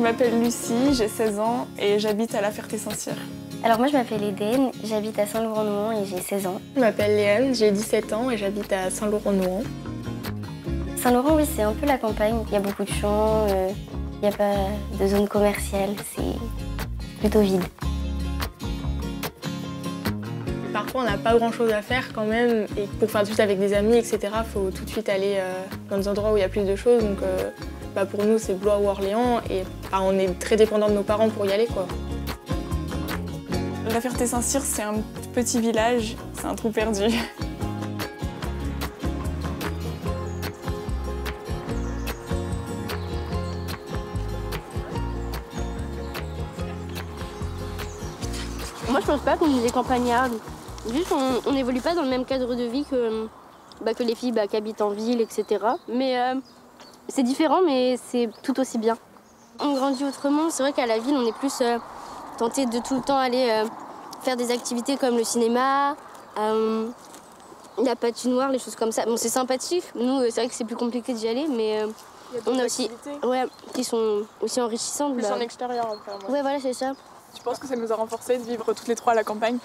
m'appelle Lucie, j'ai 16 ans et j'habite à La Ferté-Saint-Cyr. Alors moi je m'appelle Eden, j'habite à Saint-Laurent-Nouan et j'ai 16 ans. Je m'appelle Léane, j'ai 17 ans et j'habite à Saint-Laurent-Nouan. Saint-Laurent, oui, c'est un peu la campagne. Il y a beaucoup de champs, il n'y a pas de zone commerciale, c'est plutôt vide. Parfois on n'a pas grand chose à faire quand même et pour faire tout de suite avec des amis, etc., il faut tout de suite aller dans des endroits où il y a plus de choses. Donc pour nous c'est Blois ou Orléans et on est très dépendant de nos parents pour y aller, quoi. La Ferté-Saint-Cyr, c'est un petit village, c'est un trou perdu. Moi, je pense pas qu'on est des campagnards. Juste, on n'évolue pas dans le même cadre de vie que les filles qui habitent en ville, etc. Mais c'est différent, mais c'est tout aussi bien. On grandit autrement. C'est vrai qu'à la ville, on est plus tenté de tout le temps aller faire des activités comme le cinéma, la patinoire, les choses comme ça. Bon, c'est sympathique. Nous, c'est vrai que c'est plus compliqué d'y aller, mais on a aussi qui sont aussi enrichissantes. Plus en extérieur, enfin, ouais, voilà, c'est ça. Tu penses que ça nous a renforcés de vivre toutes les trois à la campagne?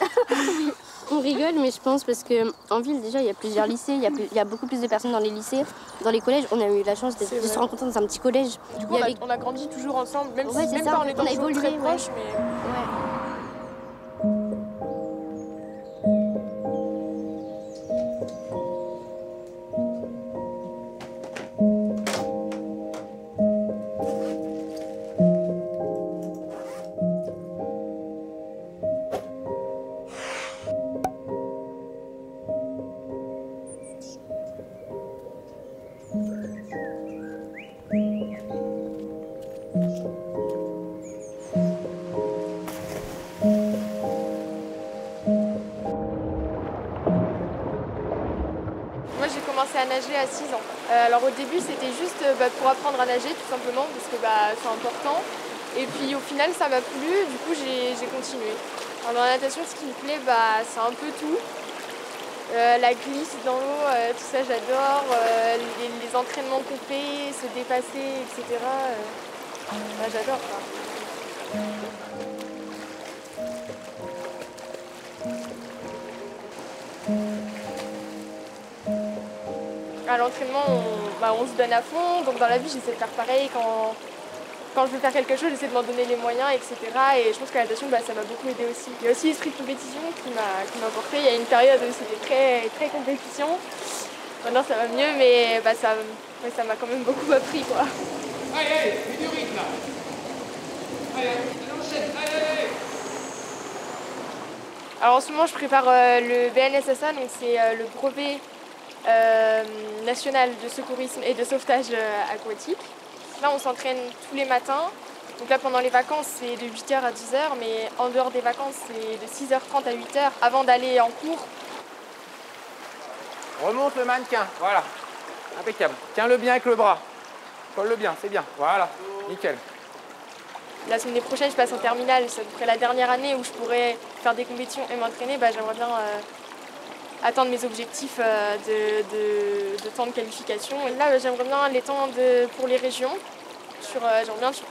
On rigole, mais je pense parce qu'en ville, déjà, il y a plusieurs lycées, il y a beaucoup plus de personnes dans les lycées. Dans les collèges, on a eu la chance de se rencontrer dans un petit collège. Du coup, on a grandi toujours ensemble, même, ouais, même ça. pas en étant on a évolué, très proches. Ouais. Mais... Ouais. Moi j'ai commencé à nager à 6 ans. Alors au début c'était juste pour apprendre à nager tout simplement parce que c'est important. Et puis au final ça m'a plu, du coup j'ai continué. Alors dans la natation ce qui me plaît c'est un peu tout. La glisse dans l'eau, tout ça j'adore. Les entraînements qu'on fait, se dépasser, etc. J'adore quoi. À l'entraînement, on se donne à fond, donc dans la vie j'essaie de faire pareil. Quand je veux faire quelque chose, j'essaie de m'en donner les moyens, etc. Et je pense que la natation, ça m'a beaucoup aidé aussi. Il y a aussi l'esprit de compétition qui m'a porté. Il y a une période où c'était très, très compétition. Maintenant ça va mieux, mais ça m'a quand même beaucoup appris, quoi. Allez, mets du rythme là. Allez, on enchaîne, allez. Alors en ce moment je prépare le BNSSA, donc c'est le brevet national de secourisme et de sauvetage aquatique. Là, on s'entraîne tous les matins. Donc là, pendant les vacances, c'est de 8h à 10h, mais en dehors des vacances, c'est de 6h30 à 8h avant d'aller en cours. Remonte le mannequin, voilà. Impeccable. Tiens-le bien avec le bras. Colle-le bien, c'est bien. Voilà, nickel. La semaine prochaine, je passe en terminale. C'est à peu près la dernière année où je pourrais faire des compétitions et m'entraîner. J'aimerais bien atteindre mes objectifs de temps de qualification. Et là, j'aimerais bien les temps pour les régions. J'aimerais bien sur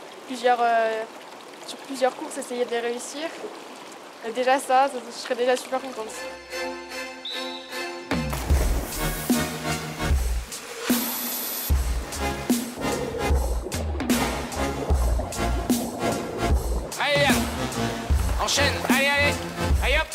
plusieurs courses essayer de les réussir. Et déjà je serais déjà super contente. Allez, Yann. Enchaîne, allez, allez. Allez, hop.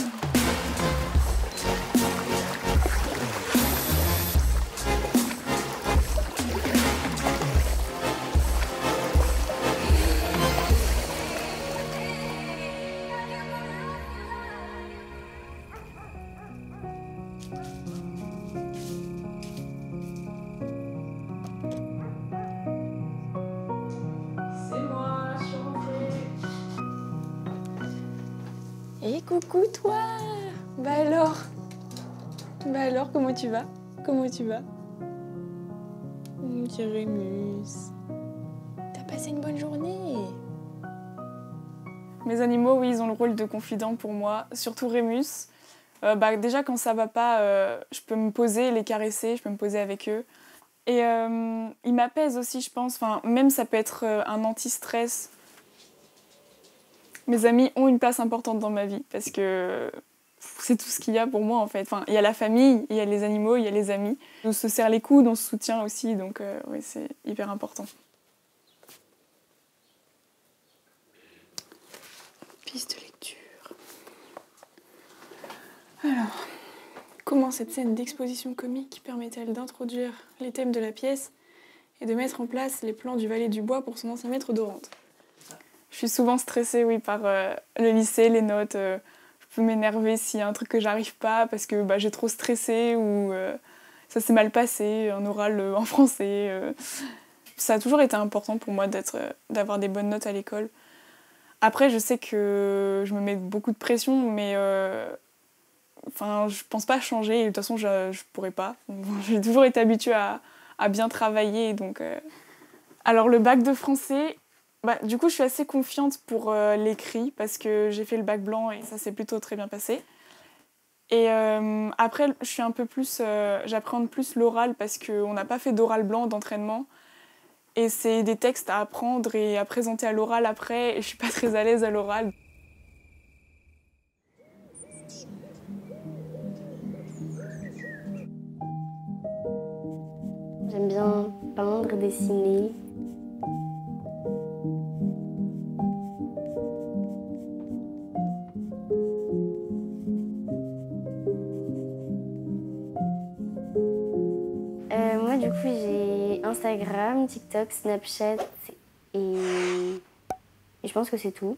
Et coucou toi! Alors, comment tu vas? Comment tu vas? Mon petit Rémus. T'as passé une bonne journée? Mes animaux, oui, ils ont le rôle de confident pour moi, surtout Rémus. Déjà, quand ça va pas, je peux me poser, les caresser, je peux me poser avec eux. Et ils m'apaisent aussi, je pense. Enfin, même ça peut être un anti-stress. Mes amis ont une place importante dans ma vie parce que c'est tout ce qu'il y a pour moi en fait. Enfin, il y a la famille, il y a les animaux, il y a les amis. On se serre les coudes, on se soutient aussi, donc oui, c'est hyper important. Piste de lecture. Alors, comment cette scène d'exposition comique permet-elle d'introduire les thèmes de la pièce et de mettre en place les plans du Valet du Bois pour son ancien maître Dorante? Je suis souvent stressée, oui, par le lycée, les notes. Je peux m'énerver s'il y a un truc que j'arrive pas parce que j'ai trop stressé ou ça s'est mal passé, un oral en français. Ça a toujours été important pour moi d'avoir des bonnes notes à l'école. Après, je sais que je me mets beaucoup de pression, mais je pense pas changer. Et de toute façon, je pourrais pas. J'ai toujours été habituée à bien travailler. Donc, alors, le bac de français, du coup, je suis assez confiante pour l'écrit parce que j'ai fait le bac blanc et ça s'est plutôt très bien passé. Et après, je suis un peu plus, j'appréhende plus l'oral parce qu'on n'a pas fait d'oral blanc d'entraînement. Et c'est des textes à apprendre et à présenter à l'oral après. Et je suis pas très à l'aise à l'oral. J'aime bien peindre, dessiner. Moi, du coup, j'ai Instagram, TikTok, Snapchat et je pense que c'est tout.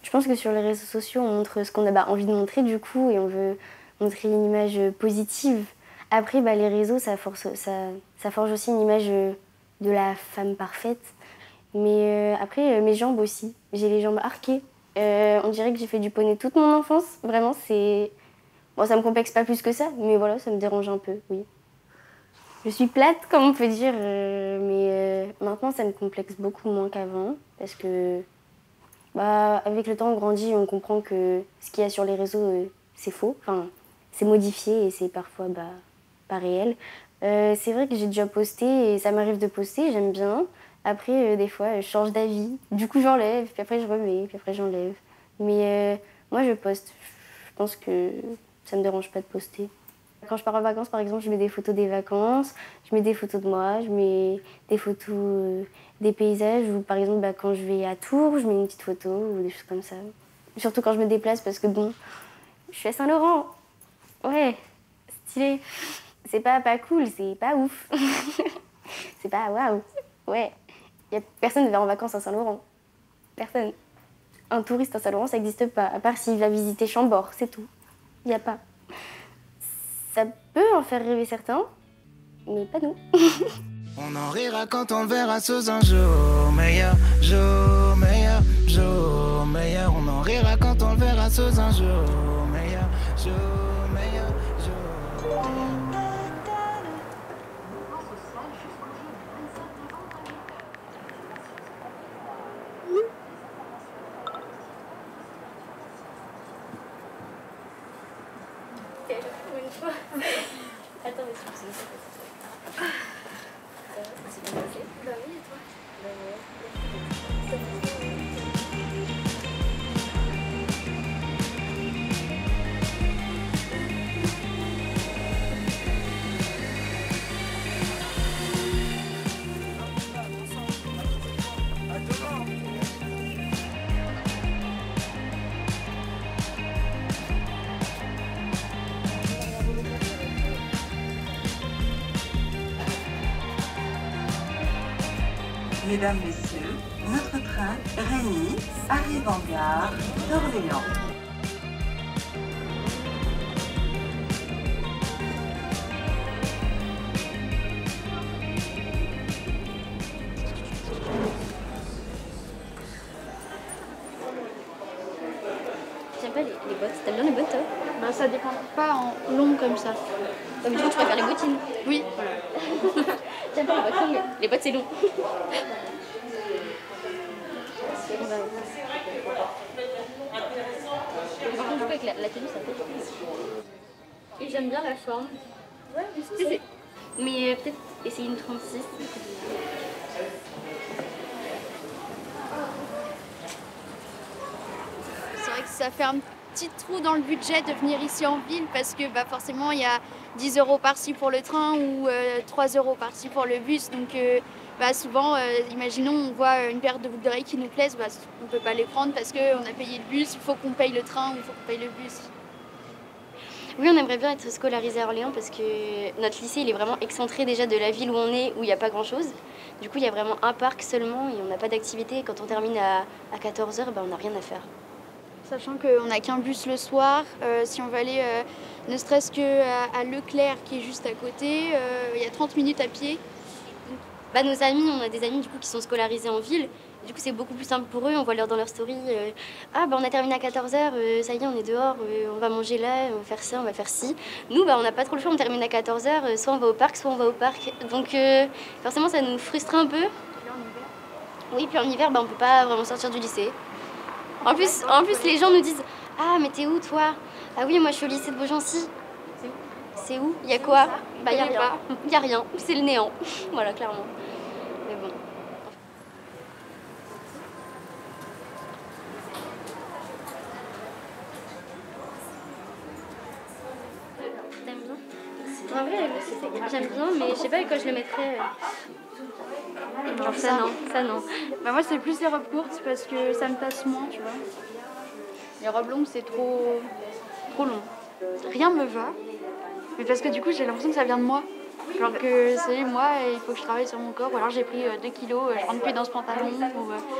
Je pense que sur les réseaux sociaux, on montre ce qu'on a envie de montrer, du coup, et on veut montrer une image positive. Après, les réseaux, ça forge aussi une image de la femme parfaite. Mais après, mes jambes aussi. J'ai les jambes arquées. On dirait que j'ai fait du poney toute mon enfance. Vraiment, Bon, ça me complexe pas plus que ça, mais voilà, ça me dérange un peu, oui. Je suis plate, comme on peut dire, mais maintenant, ça me complexe beaucoup moins qu'avant. Parce que, avec le temps, on grandit et on comprend que ce qu'il y a sur les réseaux, c'est faux. Enfin, c'est modifié et c'est parfois pas réel. C'est vrai que j'ai déjà posté et ça m'arrive de poster, j'aime bien. Après, des fois, je change d'avis. Du coup, j'enlève, puis après, je remets, puis après, j'enlève. Mais moi, je poste. Je pense que ça me dérange pas de poster. Quand je pars en vacances, par exemple, je mets des photos des vacances, je mets des photos de moi, je mets des photos des paysages. Ou par exemple, quand je vais à Tours, je mets une petite photo ou des choses comme ça. Surtout quand je me déplace parce que je suis à Saint-Laurent. Ouais, stylé. C'est pas cool, c'est pas ouf. C'est pas waouh. Ouais. Personne ne va en vacances à Saint-Laurent. Personne. Un touriste à Saint-Laurent, ça n'existe pas. À part s'il va visiter Chambord, c'est tout. Il n'y a pas. Ça peut en faire rêver certains, mais pas nous. On en rira quand on verra sous un jour meilleur, jour meilleur, jour meilleur. On en rira quand on verra sous un jour meilleur, jour meilleur, jour meilleur. Attends, mais c'est ça. C'est bien passé? Bah oui, et toi? Bah ouais. Mesdames, Messieurs, notre train Rémy arrive en gare d'Orléans. J'aime pas les bottes. T'aimes bien les bottes, toi? Ça dépend pas en long comme ça. Mais du coup, tu préfères les bottines? Oui, voilà. J'aime pas les bottes longues. Les bottes, c'est long. Par contre, du coup, avec la tenue, ça fait. Et j'aime bien la forme. Ouais, mais peut-être essayer une 36. ça fait un petit trou dans le budget de venir ici en ville parce que forcément il y a 10 € par-ci pour le train ou 3 € par-ci pour le bus. Donc souvent, imaginons on voit une paire de boucles d'oreilles qui nous plaisent, on ne peut pas les prendre parce qu'on a payé le bus, il faut qu'on paye le train ou il faut qu'on paye le bus. Oui, on aimerait bien être scolarisé à Orléans parce que notre lycée il est vraiment excentré déjà de la ville où on est, où il n'y a pas grand-chose. Du coup, il y a vraiment un parc seulement et on n'a pas d'activité. Quand on termine à 14 h, on n'a rien à faire. Sachant qu'on n'a qu'un bus le soir, si on veut aller ne serait-ce qu'à Leclerc qui est juste à côté, il y a 30 minutes à pied. Nos amis, on a des amis du coup, qui sont scolarisés en ville. Du coup, c'est beaucoup plus simple pour eux. On voit dans leur story on a terminé à 14 h, ça y est, on est dehors, on va manger là, on va faire ça, on va faire ci. Nous, on n'a pas trop le choix, on termine à 14 h, soit on va au parc, soit on va au parc. Donc, forcément, ça nous frustre un peu. Oui, puis en hiver, on ne peut pas vraiment sortir du lycée. En plus, les gens nous disent « Ah, mais t'es où, toi ?»« Ah oui, moi, je suis au lycée de Beaugency. » C'est où? Il y a quoi? Il y a rien. Il y a rien. C'est le néant. Voilà, clairement. Mais bon. T'aimes bien? En vrai, j'aime bien, mais je sais pas quand je le mettrais. Genre ça non. Moi c'est plus les robes courtes parce que ça me passe moins, tu vois. Les robes longues c'est trop long. Rien me va, mais parce que du coup j'ai l'impression que ça vient de moi. Genre que c'est moi et il faut que je travaille sur mon corps, ou alors j'ai pris 2 kilos, je rentre plus dans ce pantalon.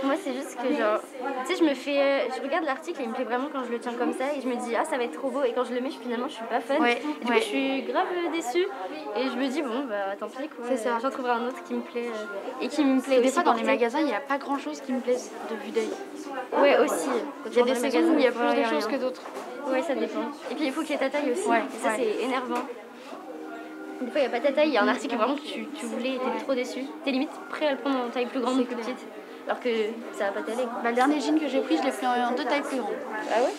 Moi c'est juste que genre, tu sais je regarde l'article et il me plaît vraiment quand je le tiens comme ça et je me dis ça va être trop beau et quand je le mets finalement je suis pas fan. Et du coup je suis grave déçue et je me dis tant pis quoi. C'est ça. J'en trouverai un autre qui me plaît et qui me plaît aussi. Des fois dans les magasins il n'y a pas grand chose qui me plaise de vue d'œil. Ouais aussi. Il y a des saisons où il y a plus de choses que d'autres. Ouais ça dépend. Et puis il faut qu'il y ait ta taille aussi. Et ça c'est énervant. Des fois, il n'y a pas ta taille, il y a un article vraiment que tu voulais et t'es trop déçu. T'es limite prêt à le prendre en taille plus grande ou plus petite, alors que ça va pas t'aller. Le dernier jean que j'ai pris, je l'ai pris en 2 tailles plus grandes. Ah ouais?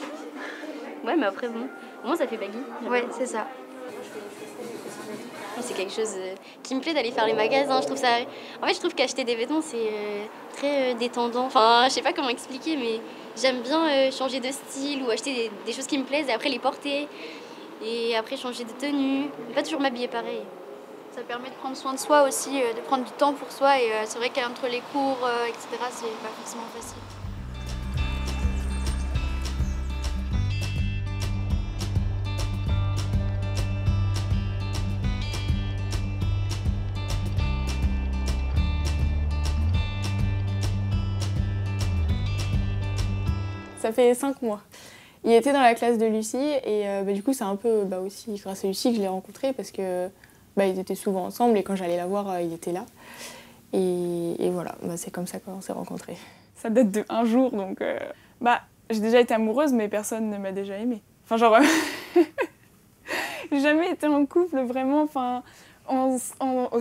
Ouais, mais après, bon, au moins ça fait baggy. Ouais, c'est ça. C'est quelque chose qui me plaît d'aller faire les magasins. Je trouve ça... En fait, je trouve qu'acheter des vêtements, c'est très détendant. Enfin, je sais pas comment expliquer, mais j'aime bien changer de style ou acheter des choses qui me plaisent et après les porter. Et après changer de tenue, pas toujours m'habiller pareil. Ça permet de prendre soin de soi aussi, de prendre du temps pour soi et c'est vrai qu'entre les cours, etc., c'est pas forcément facile. Ça fait 5 mois. Il était dans la classe de Lucie et du coup c'est un peu aussi grâce à Lucie que je l'ai rencontré parce que ils étaient souvent ensemble et quand j'allais la voir il était là. Et voilà, c'est comme ça qu'on s'est rencontrés. Ça date de un jour donc j'ai déjà été amoureuse mais personne ne m'a déjà aimée. Enfin genre j'ai jamais été en couple vraiment. Enfin au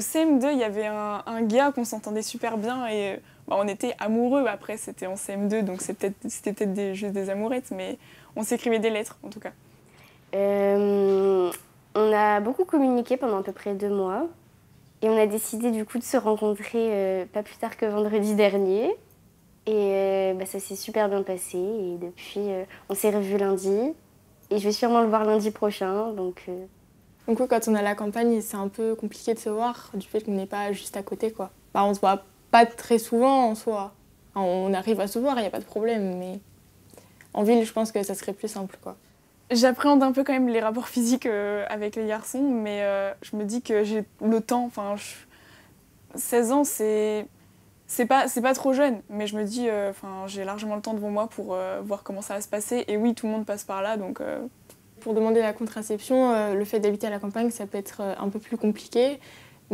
CM2 il y avait un gars qu'on s'entendait super bien et on était amoureux. Après c'était en CM2 donc c'était peut-être juste des amourettes mais on s'écrivait des lettres, en tout cas. On a beaucoup communiqué pendant à peu près 2 mois. Et on a décidé du coup de se rencontrer pas plus tard que vendredi dernier. Et ça s'est super bien passé. Et depuis, on s'est revus lundi. Et je vais sûrement le voir lundi prochain. Donc quand on est à la campagne, c'est un peu compliqué de se voir du fait qu'on n'est pas juste à côté, quoi. On se voit pas très souvent en soi. On arrive à se voir, il n'y a pas de problème, mais... En ville, je pense que ça serait plus simple, quoi. J'appréhende un peu quand même les rapports physiques avec les garçons, mais je me dis que j'ai le temps. 16 ans, c'est pas trop jeune, mais je me dis, j'ai largement le temps devant moi pour voir comment ça va se passer. Et oui, tout le monde passe par là, donc... Pour demander la contraception, le fait d'habiter à la campagne, ça peut être un peu plus compliqué.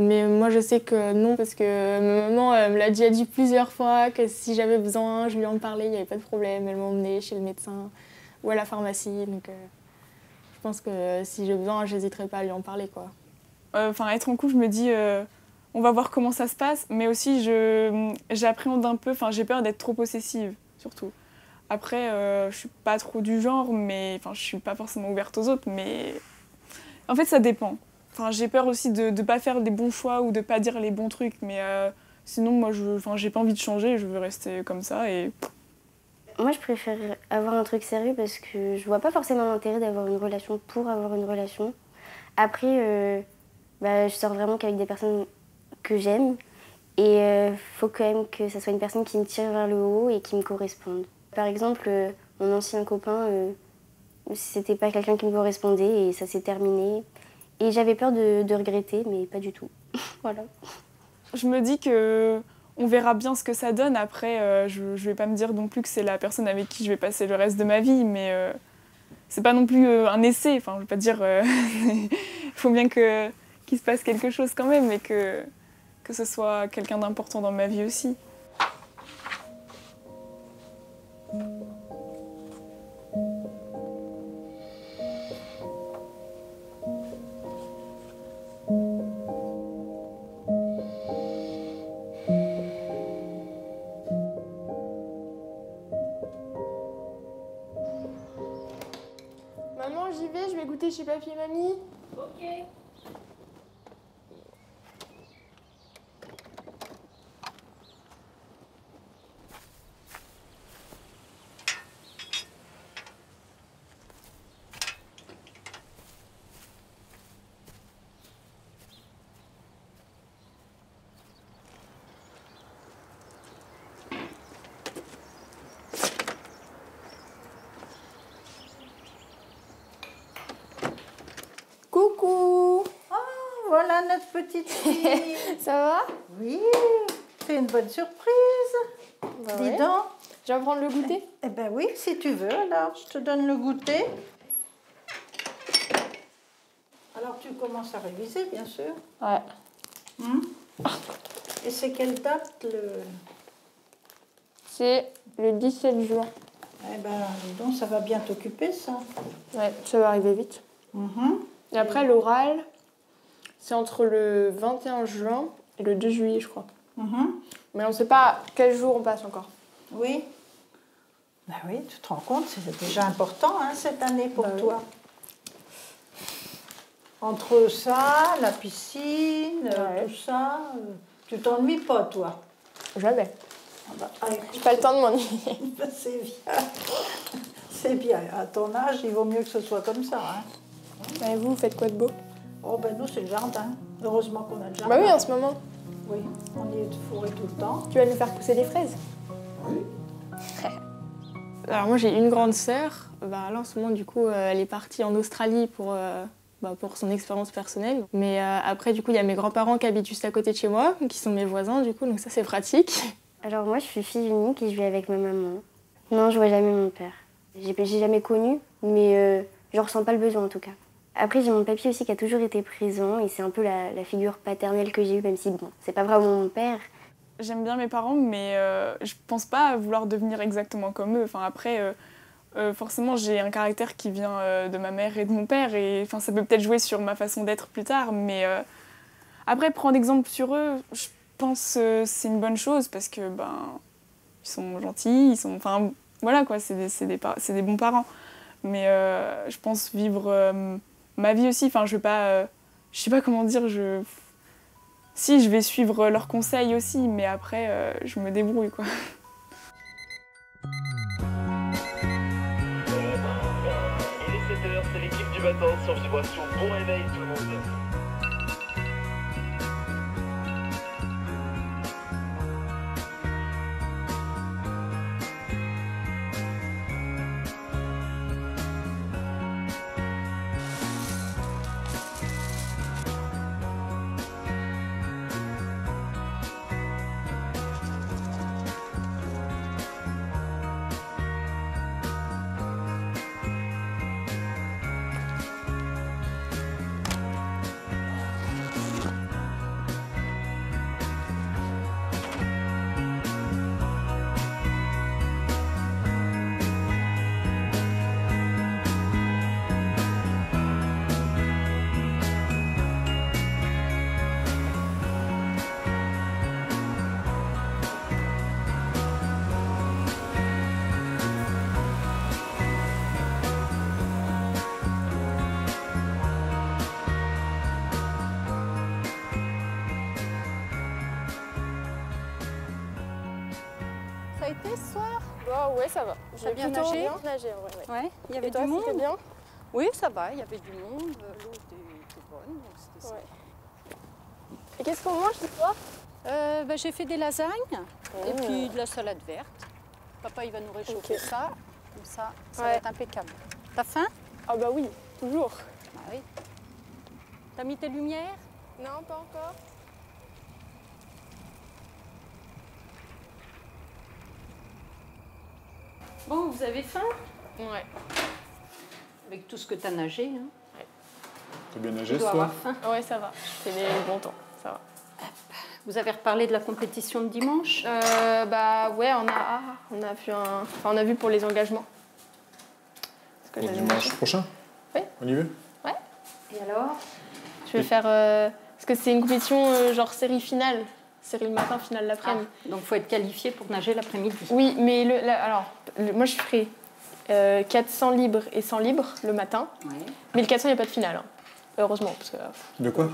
Mais moi, je sais que non, parce que ma maman me l'a déjà dit plusieurs fois, que si j'avais besoin, je lui en parlais, il n'y avait pas de problème. Elle m'emmenait chez le médecin ou à la pharmacie. Donc, je pense que si j'ai besoin, je n'hésiterai pas à lui en parler, quoi. Être en couple, je me dis, on va voir comment ça se passe. Mais aussi, j'appréhende un peu, j'ai peur d'être trop possessive, surtout. Après, je suis pas trop du genre, mais je suis pas forcément ouverte aux autres. Mais en fait, ça dépend. J'ai peur aussi de ne pas faire les bons choix ou de ne pas dire les bons trucs. Mais sinon, moi, j'ai pas envie de changer. Je veux rester comme ça. Et Moi, je préfère avoir un truc sérieux parce que je vois pas forcément l'intérêt d'avoir une relation pour avoir une relation. Après, je sors vraiment qu'avec des personnes que j'aime. Et faut quand même que ça soit une personne qui me tire vers le haut et qui me corresponde. Par exemple, mon ancien copain, c'était pas quelqu'un qui me correspondait et ça s'est terminé. Et j'avais peur de regretter, mais pas du tout. Voilà. Je me dis que on verra bien ce que ça donne. Après, je vais pas me dire non plus que c'est la personne avec qui je vais passer le reste de ma vie, mais c'est pas non plus un essai. Enfin, je veux pas dire... Il faut bien qu'il se passe quelque chose quand même et que ce soit quelqu'un d'important dans ma vie aussi. Maman, j'y vais, je vais goûter chez papy et mamie. Ok. Coucou. Voilà notre petite fille. Ça va? Oui, c'est une bonne surprise. Dis ouais. donc. Je vais prendre le goûter? Eh ben oui, si tu veux, alors je te donne le goûter. Alors tu commences à réviser, bien sûr. Ouais. Et c'est quelle date C'est le 17 juin. Eh ben, dis donc, ça va bien t'occuper, ça. Ouais, ça va arriver vite. Et après, l'oral, c'est entre le 21 juin et le 2 juillet, je crois. Mais on ne sait pas quel jour on passe encore. Oui. Ben oui, tu te rends compte, c'est déjà important, hein, cette année pour toi. Entre ça, la piscine, tout ça, tu t'ennuies pas, toi? Jamais. Ah bah, j'ai pas le temps de m'ennuyer. C'est bien. C'est bien. À ton âge, il vaut mieux que ce soit comme ça. Hein. Et vous faites quoi de beau? Oh ben nous, c'est le jardin. Heureusement qu'on a le jardin. Bah oui, en ce moment. Oui, on y est fourré tout le temps. Tu vas nous faire pousser des fraises? Oui. Alors moi j'ai une grande sœur, là en ce moment du coup elle est partie en Australie pour son expérience personnelle. Mais après du coup il y a mes grands-parents qui habitent juste à côté de chez moi, qui sont mes voisins du coup, donc ça c'est pratique. Alors moi je suis fille unique et je vis avec ma maman. Non, je vois jamais mon père. J'ai jamais connu, mais je ressens pas le besoin en tout cas. Après j'ai mon papy aussi qui a toujours été présent et c'est un peu la figure paternelle que j'ai eue, même si bon, c'est pas vraiment mon père. J'aime bien mes parents, mais je pense pas vouloir devenir exactement comme eux. Enfin, après, forcément, j'ai un caractère qui vient de ma mère et de mon père, et enfin, ça peut peut-être jouer sur ma façon d'être plus tard. Mais après, prendre exemple sur eux, je pense que c'est une bonne chose parce que ils sont gentils, enfin, voilà quoi, c'est des bons parents. Mais je pense vivre ma vie aussi. Enfin, je sais pas comment dire. Si, je vais suivre leurs conseils aussi, mais après, je me débrouille, quoi. Il est 7h, c'est l'équipe du matin sur Vibration. Bon réveil tout le monde. Ça a été ce soir? Bah ouais, ça va. T'as bien nagé? Bien nagé, ouais. Ouais, il y avait Et toi, du monde. c'était bien? Oui, ça va, il y avait du monde, l'eau était bonne, donc c'était ça. Et qu'est-ce qu'on mange ce soir? J'ai fait des lasagnes et puis de la salade verte. Papa, il va nous réchauffer ça, comme ça va être impeccable. T'as faim? Ah bah oui, toujours. Ah oui. T'as mis tes lumières? Non, pas encore. Bon, vous avez faim? Ouais. Avec tout ce que t'as nagé. Hein. T'as bien nagé, Tu dois toi? avoir faim. Ouais, ça va. C'est les bons temps, ça va. Vous avez reparlé de la compétition de dimanche? Bah ouais, on a vu pour les engagements. Pour dimanche prochain? Oui. On y va? Ouais. Et alors? Je vais faire... parce que c'est une compétition genre série finale. Série le matin, finale l'après-midi. Donc il faut être qualifié pour nager l'après-midi. Oui, mais moi je ferai 400 libres et 100 libres le matin. Ouais. Mais le 400, il n'y a pas de finale. Hein. Heureusement. Parce que, De quoi?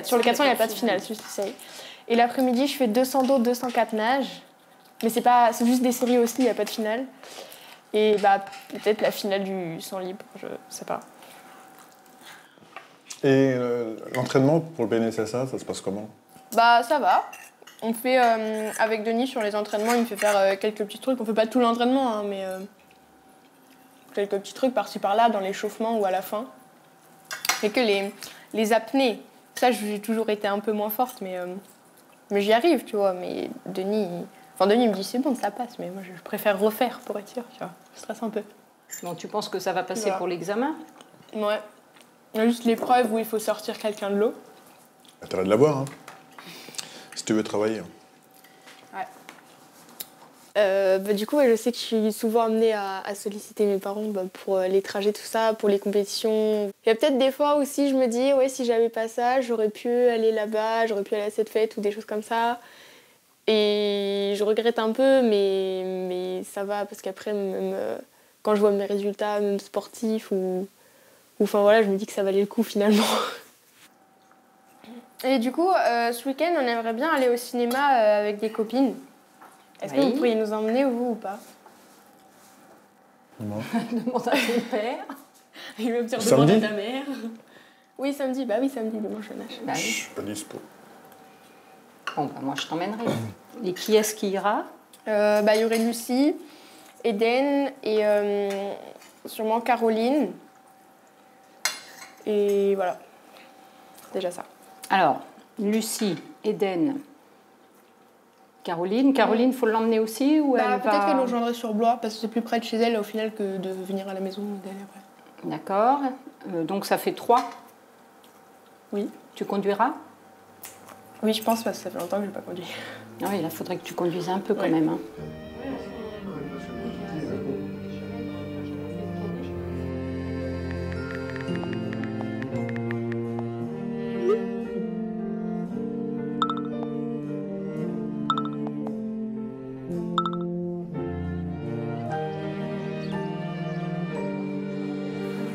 sur le 400, il n'y a pas de finale. C'est juste une série. Et l'après-midi, je fais 200 d'eau, 204 nages. Mais c'est juste des séries aussi, il n'y a pas de finale. Et bah, peut-être la finale du 100 libre, je sais pas. Et l'entraînement pour le BNSSA, ça se passe comment? Bah, ça va. On fait, avec Denis, sur les entraînements, il me fait faire quelques petits trucs. On fait pas tout l'entraînement, hein, mais quelques petits trucs par-ci par-là, dans l'échauffement ou à la fin. Et que les apnées, ça, j'ai toujours été un peu moins forte, mais j'y arrive, tu vois. Mais Denis me dit, c'est bon, ça passe, mais moi, je préfère refaire pour être sûre, tu vois. Je stresse un peu. Bon, tu penses que ça va passer pour l'examen? Ouais. Il y a juste l'épreuve où il faut sortir quelqu'un de l'eau. T'as l'air de l'avoir, hein, si tu veux travailler. Ouais. Du coup, je sais que je suis souvent amenée à solliciter mes parents pour les trajets, tout ça, pour les compétitions. Il y a peut-être des fois aussi, je me dis, ouais, si j'avais pas ça, j'aurais pu aller là-bas, j'aurais pu aller à cette fête ou des choses comme ça. Et je regrette un peu, mais ça va, parce qu'après, même quand je vois mes résultats, même sportifs, enfin voilà, je me dis que ça valait le coup finalement. Et du coup, ce week-end, on aimerait bien aller au cinéma avec des copines. Est-ce que vous pourriez nous emmener, vous, ou pas? Non. Demande à ton père. Il va me dire Samedi? demande à ta mère. Oui, samedi. Bah oui, samedi, dimanche, je nage. Bah Je oui. suis pas dispo. Bon, bah moi, je t'emmènerai. Et qui est-ce qui ira? Il y aurait Lucie, Eden et sûrement Caroline. Et voilà. Déjà ça. Alors, Lucie, Eden, Caroline. Caroline, faut l'emmener aussi ou elle va... Peut-être qu'elle nous rejoindrait sur Blois, parce que c'est plus près de chez elle au final que de venir à la maison et d'aller après. D'accord. Donc ça fait 3. Oui. Tu conduiras? Oui, je pense, parce que ça fait longtemps que je n'ai pas conduit. Ah oui, il faudrait que tu conduises un peu quand même. Hein.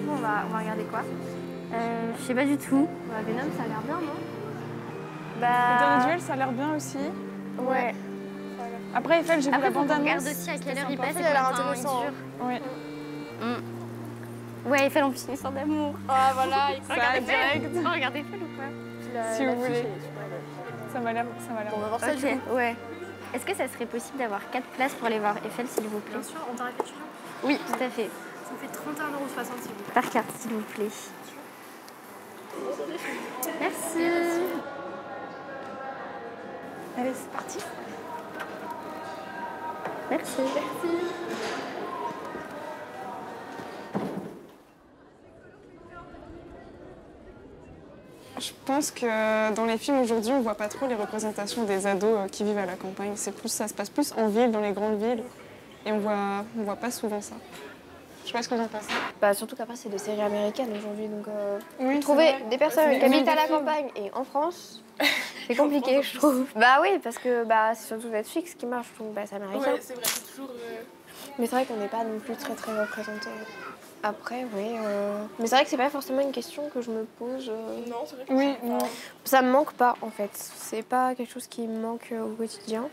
On va regarder quoi? Je sais pas du tout. Venom, ça a l'air bien, non? Le dernier duel, ça a l'air bien aussi. Ouais. Après, Eiffel, j'ai vu la Après, faut qu'on bande-annonce. regarde aussi à quelle heure il passe. Ça a l'air intéressant. Oui. Ouais, Eiffel, on finit histoire d'amour. Ah voilà, Regarde ça direct. Eiffel. On regarde Eiffel ou quoi? Si vous voulez. Ça m'a l'air. On va voir ça du coup. Ouais. Est-ce que ça serait possible d'avoir 4 places pour aller voir Eiffel, s'il vous plaît? Bien sûr, en tarif étudiant. Oui, tout à fait. Ça fait 31,60 €, s'il vous plaît. Par carte, s'il vous plaît. Merci. Allez, c'est parti. Merci. Merci. Je pense que dans les films aujourd'hui, on voit pas trop les représentations des ados qui vivent à la campagne. Ça se passe plus en ville, dans les grandes villes. Et on voit pas souvent ça. Je sais pas ce que vous en pensez. Bah, surtout qu'après, c'est des séries américaines aujourd'hui. Donc, oui, trouver des personnes qui habitent à la films. campagne et en France, c'est compliqué, je trouve. Bah oui, parce que c'est surtout Netflix qui marche, donc c'est américain. Ouais, c'est vrai, c'est toujours... Mais c'est vrai qu'on n'est pas non plus très très représentés. Après, oui. Mais c'est vrai que c'est pas forcément une question que je me pose. Non, c'est vrai que Oui, ça me manque pas en fait. C'est pas quelque chose qui me manque au quotidien.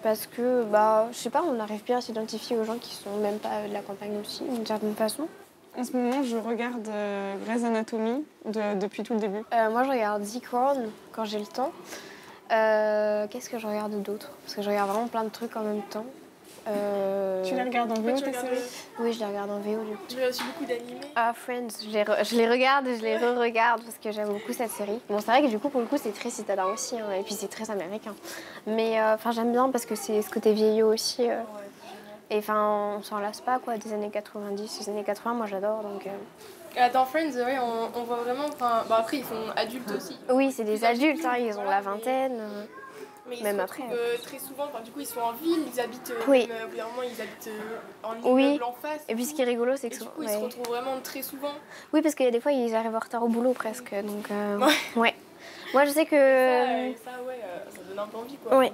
Parce que, je sais pas, on arrive bien à s'identifier aux gens qui sont même pas de la campagne aussi, d'une certaine façon. En ce moment, je regarde Grey's Anatomy depuis tout le début. Moi, je regarde The Crown quand j'ai le temps. Qu'est-ce que je regarde d'autre? Parce que je regarde vraiment plein de trucs en même temps. Tu les regardes en VO, tes séries? Oui, je les regarde en VO, du coup. Tu regardes aussi beaucoup d'animés? Ah, Friends, je les regarde et je les re-regarde parce que j'aime beaucoup cette série. Bon, c'est vrai que du coup, pour le coup, c'est très citadin aussi, hein, et puis c'est très américain. Mais j'aime bien parce que c'est ce côté vieillot aussi. Et on s'en lasse pas, quoi, des années 90, des années 80, moi j'adore, donc... Dans Friends, ouais, on voit vraiment... après, ils sont adultes aussi. Oui, c'est des adultes, hein, ils ont la vingtaine. Mais même ils se après. retrouvent très souvent, du coup, ils sont en ville, ils habitent... Oui. Au bout d'un moment, ils habitent en Oui. immeuble en face. Et puis ce qui est rigolo, c'est que... Du coup, ils se retrouvent vraiment très souvent. Oui, parce qu'il y a des fois, ils arrivent en retard au boulot, presque, donc... Ouais. Moi, je sais que... Ça donne un peu envie, quoi. Oui.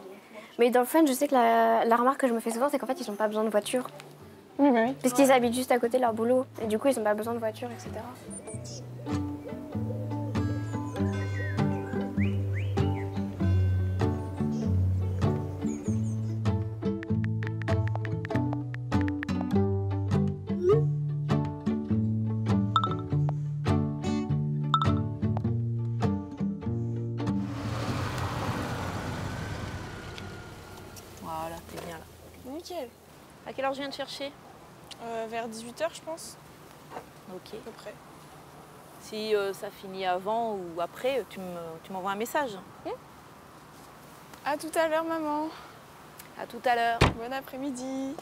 Mais dans le fun, je sais que la remarque que je me fais souvent, c'est qu'en fait, ils n'ont pas besoin de voiture. Oui, bah oui. Parce qu'ils habitent juste à côté de leur boulot. Et du coup, ils n'ont pas besoin de voiture, etc. Voilà, t'es bien là. Nickel. À quelle heure je viens de chercher? Vers 18h, je pense. Ok. À peu près. Si ça finit avant ou après, tu m'envoies un message. À tout à l'heure, maman. À tout à l'heure. Bon après-midi.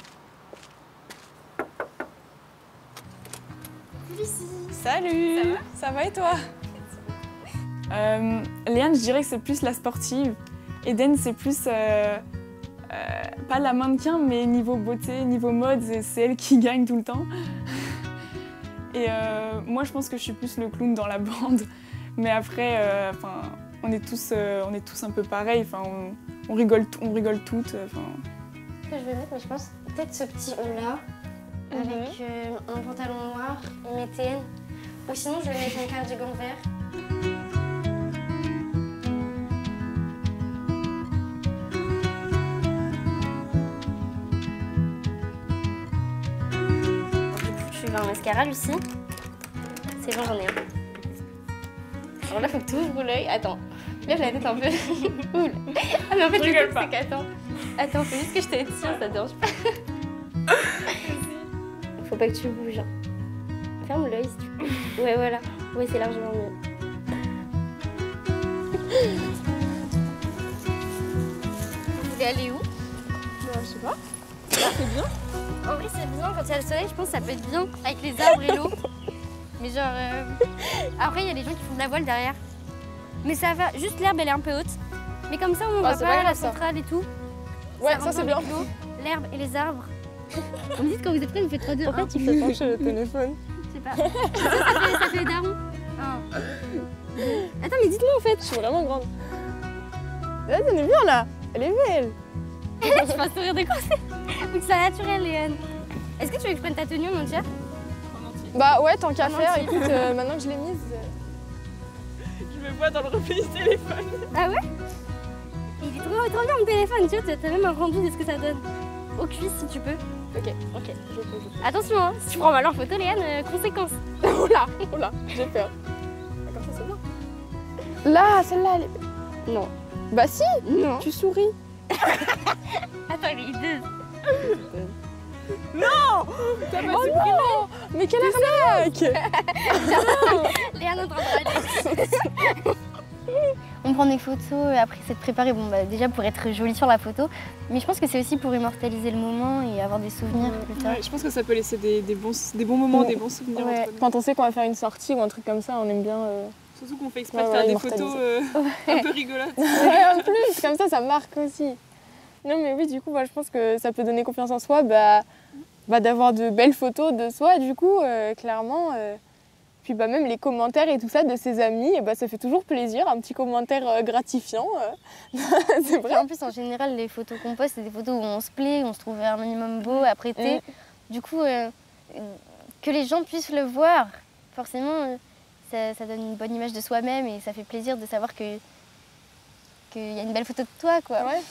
Salut. Ça va et toi? Léane, je dirais que c'est plus la sportive. Eden, c'est plus... pas la mannequin, mais niveau beauté, niveau mode, c'est elle qui gagne tout le temps. Et moi, je pense que je suis plus le clown dans la bande. Mais après, on est tous un peu pareils. On rigole toutes. Ce que je vais mettre, je pense peut-être ce petit haut-là, avec un pantalon noir, une métaine. Ou sinon, je vais mettre un cardigan vert. Un mascara, Lucie. C'est bon, j'en ai un. Alors là, faut que tu ouvres l'œil. Attends, lève la tête un peu. Oula. Ah, mais en fait, le truc, c'est qu'attends. Attends, faut juste que je te tire, ça te dérange pas. Faut pas que tu bouges. Ferme l'œil si tu peux. Ouais, voilà. Ouais, c'est largement mieux. Vous voulez aller où? Je sais pas. C'est bien. En vrai, c'est bien quand il y a le soleil, je pense que ça peut être bien avec les arbres et l'eau. Mais genre. Après, il y a des gens qui font de la voile derrière. Mais ça va, juste l'herbe elle est un peu haute. Mais comme ça, on voit pas la centrale et tout. Ouais, ça c'est bien. L'herbe et les arbres. Vous me dites quand vous êtes prêts, vous faites 3, 2, 1. Pourquoi tu fais pencher le téléphone? Je sais pas. Ça fait daron. Attends, mais dites-moi en fait. Je suis vraiment grande. Là, elle est bien là. Elle est belle. Tu vas sourire de quoi? Faut que ça soit naturel, Léane. Est-ce que tu veux que je prenne ta tenue en entière? Bah ouais, tant qu'à faire, écoute, maintenant que je l'ai mise. Je me vois dans le reflet du téléphone. Ah ouais? Il est trop bien mon téléphone, tu vois, t'as même un rendu de ce que ça donne. Aux cuisses si tu peux. Ok, je peux. Attention, hein, si tu prends mal en photo, Léane, conséquence. Oula, j'ai peur. Comme ça, c'est bon. Là, celle-là, elle est... Non. Bah si. Non. Tu souris. Attends, elle est hideuse. Non. T'as pas supprimé. Mais quelle arnaque. Léane en train de râler. On prend des photos après s'être préparé, déjà pour être jolie sur la photo, mais je pense que c'est aussi pour immortaliser le moment et avoir des souvenirs plus tard. Ouais, je pense que ça peut laisser des bons moments, des bons souvenirs. Ouais. Quand on sait qu'on va faire une sortie ou un truc comme ça, on aime bien... Surtout qu'on fait exprès de faire des photos un peu rigolotes. Ouais, en plus, comme ça marque aussi. Non mais oui, du coup, je pense que ça peut donner confiance en soi, d'avoir de belles photos de soi, du coup, clairement. Puis même les commentaires et tout ça de ses amis, ça fait toujours plaisir, un petit commentaire gratifiant. C'est vrai. En plus, en général, les photos qu'on poste, c'est des photos où on se plaît, où on se trouve un minimum beau à prêter. Du coup, que les gens puissent le voir, forcément, ça donne une bonne image de soi-même et ça fait plaisir de savoir qu'il y a une belle photo de toi, quoi. Ouais.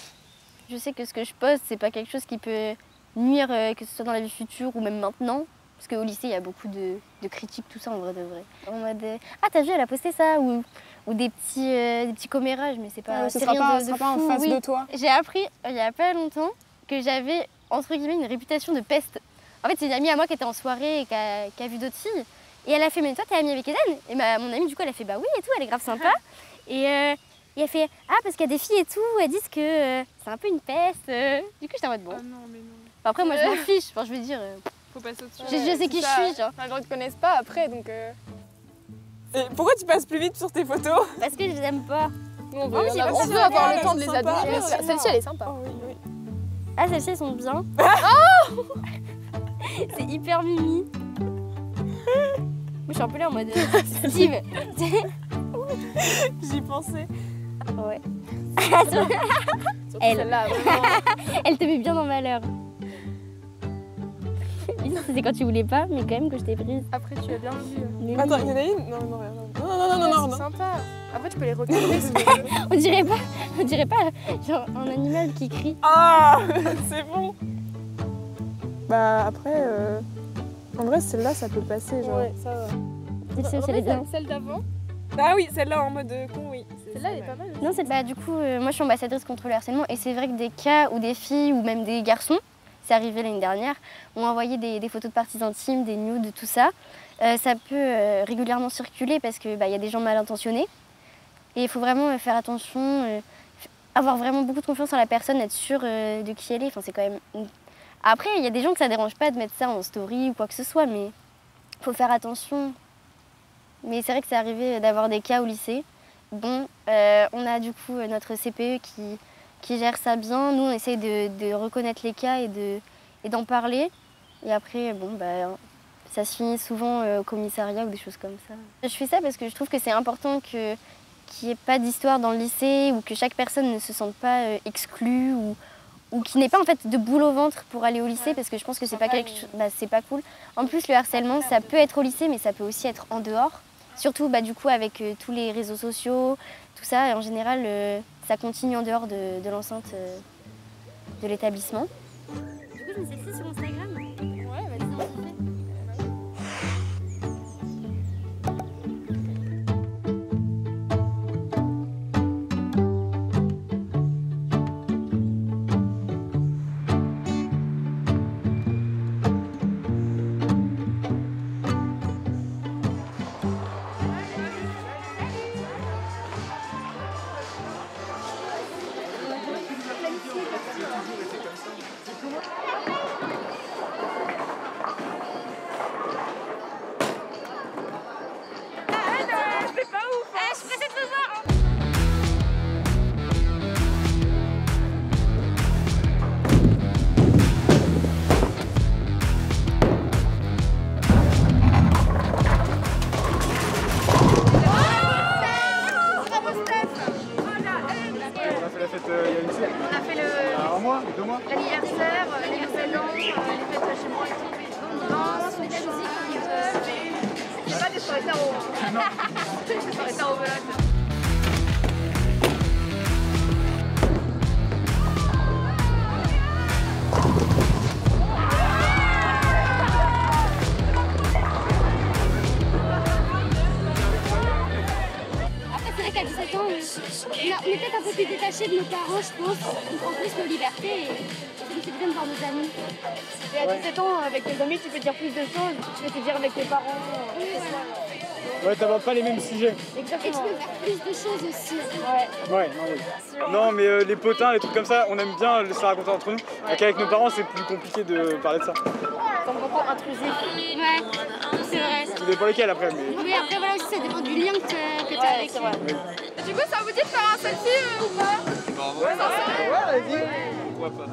Je sais que ce que je poste, c'est pas quelque chose qui peut nuire, que ce soit dans la vie future ou même maintenant. Parce qu'au lycée, il y a beaucoup de critiques, tout ça en vrai de vrai. En mode ah t'as vu, elle a posté ça ou des petits commérages, mais c'est pas. Ce sera pas en face de toi. J'ai appris il y a pas longtemps que j'avais entre guillemets une réputation de peste. En fait, c'est une amie à moi qui était en soirée et qui a vu d'autres filles. Et elle a fait mais toi t'es amie avec Eden? Et mon amie du coup elle a fait bah oui et tout, elle est grave sympa. Et elle fait ah parce qu'il y a des filles et tout, elles disent que c'est un peu une peste. Du coup j'étais en mode bon. Ah non mais non. Enfin, après moi je m'en fiche, enfin je veux dire. Faut passer au-dessus. Je sais qui je suis, genre. Les gens ne te connaissent pas après, donc... Et pourquoi tu passes plus vite sur tes photos? Parce que je les aime pas. On veut avoir le temps de les admirer. Celle-ci, elle est sympa. Oh, oui. Ah, celles-ci, elles sont bien. C'est hyper mimi. Moi, je suis un peu là en mode Steve. J'y pensais. Ouais. Celle-là, vraiment. Elle te met bien dans malheur. C'est quand tu voulais pas, mais quand même que je t'ai prise. Après, tu as bien vu. Attends, il y en a une? Non. C'est sympa. Après, tu peux les regarder si tu veux. On dirait pas genre un animal qui crie. Ah, c'est bon. Bah après, en vrai, celle-là, ça peut passer, genre. Ouais, ça va. Celle d'avant. Ah oui, celle-là en mode con, oui. Celle-là, elle est pas mal. Non, bah du coup, moi, je suis ambassadrice contre le harcèlement et c'est vrai que des cas où des filles ou même des garçons, c'est arrivé l'année dernière, ont envoyé des photos de parties intimes, des nudes, tout ça. Ça peut régulièrement circuler parce qu'il y a des gens mal intentionnés. Et il faut vraiment faire attention, avoir vraiment beaucoup de confiance en la personne, être sûr de qui elle est. Enfin, c'est quand même... Après, il y a des gens que ça dérange pas de mettre ça en story ou quoi que ce soit, mais il faut faire attention. Mais c'est vrai que c'est arrivé d'avoir des cas au lycée. Bon, on a du coup notre CPE qui gère ça bien. Nous, on essaye de reconnaître les cas et d'en parler. Et après, bon, ça se finit souvent au commissariat ou des choses comme ça. Je fais ça parce que je trouve que c'est important qu'il n'y ait pas d'histoire dans le lycée ou que chaque personne ne se sente pas exclue ou qu'il n'ait pas en fait de boule au ventre pour aller au lycée parce que je pense que c'est pas quelque chose, c'est pas cool. En plus, le harcèlement, ça peut être au lycée, mais ça peut aussi être en dehors. Surtout du coup avec tous les réseaux sociaux, tout ça. Et en général, ça continue en dehors de l'enceinte de l'établissement. Du coup, je me suis fait sur Instagram. Ouais, vas-y. L'anniversaire, les nouvel an, les fêtes chez moi et tout. On danse, on fait de la musique. C'est pas des soirées tarot. Non. Des soirées tarot belote. À 17 ans, on est peut-être un peu plus détachés de nos parents, je pense. On prend plus nos libertés et ça nous fait bien de voir nos amis. Et à 17 ans, avec tes amis, tu peux dire plus de choses, tu peux te dire avec tes parents. Ouais, t'abordes pas les mêmes sujets. Exactement. Et tu peux faire plus de choses aussi. Ouais, non, mais les potins, les trucs comme ça, on aime bien se raconter entre nous. Avec nos parents, c'est plus compliqué de parler de ça. Comme beaucoup intrusif. Ouais, c'est vrai. Tout dépend lesquels après. Mais... Oui, après voilà aussi, ça dépend du lien que tu as avec. C'est vrai. Oui. Du coup, ça vous dit de faire un selfie ou pas? Ouais, vas-y. Pourquoi pas?